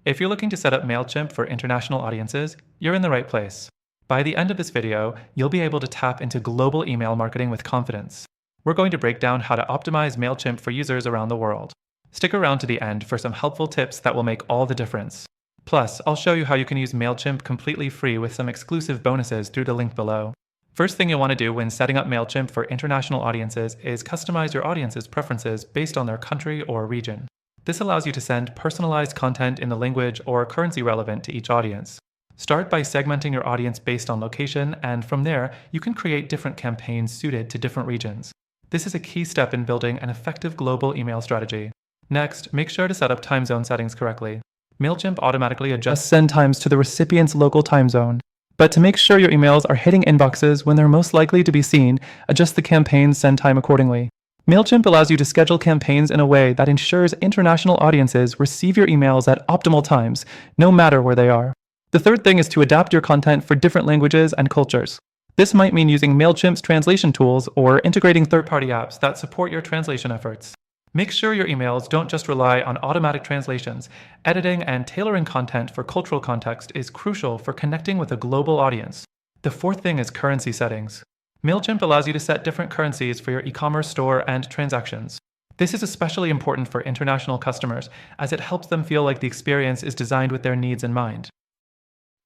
If you're looking to set up Mailchimp for international audiences, you're in the right place. By the end of this video, you'll be able to tap into global email marketing with confidence. We're going to break down how to optimize Mailchimp for users around the world. Stick around to the end for some helpful tips that will make all the difference. Plus, I'll show you how you can use Mailchimp completely free with some exclusive bonuses through the link below. First thing you'll want to do when setting up Mailchimp for international audiences is customize your audience's preferences based on their country or region. This allows you to send personalized content in the language or currency relevant to each audience. Start by segmenting your audience based on location, and from there, you can create different campaigns suited to different regions. This is a key step in building an effective global email strategy. Next, make sure to set up time zone settings correctly. Mailchimp automatically adjusts send times to the recipient's local time zone. But to make sure your emails are hitting inboxes when they're most likely to be seen, adjust the campaign's send time accordingly. Mailchimp allows you to schedule campaigns in a way that ensures international audiences receive your emails at optimal times, no matter where they are. The third thing is to adapt your content for different languages and cultures. This might mean using Mailchimp's translation tools or integrating third-party apps that support your translation efforts. Make sure your emails don't just rely on automatic translations. Editing and tailoring content for cultural context is crucial for connecting with a global audience. The fourth thing is currency settings. Mailchimp allows you to set different currencies for your e-commerce store and transactions. This is especially important for international customers, as it helps them feel like the experience is designed with their needs in mind.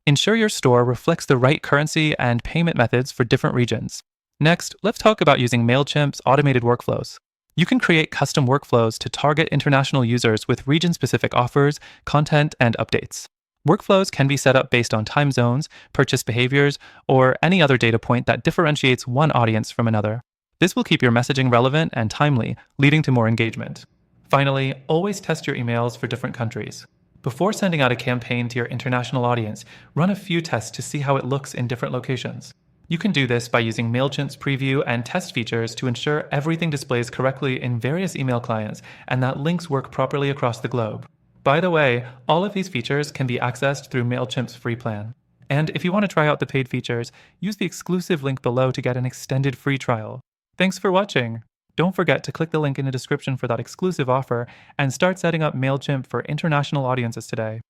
Ensure your store reflects the right currency and payment methods for different regions. Next, let's talk about using Mailchimp's automated workflows. You can create custom workflows to target international users with region-specific offers, content, and updates. Workflows can be set up based on time zones, purchase behaviors, or any other data point that differentiates one audience from another. This will keep your messaging relevant and timely, leading to more engagement. Finally, always test your emails for different countries. Before sending out a campaign to your international audience, run a few tests to see how it looks in different locations. You can do this by using Mailchimp's preview and test features to ensure everything displays correctly in various email clients and that links work properly across the globe. By the way, all of these features can be accessed through Mailchimp's free plan. And if you want to try out the paid features, use the exclusive link below to get an extended free trial. Thanks for watching! Don't forget to click the link in the description for that exclusive offer and start setting up Mailchimp for international audiences today.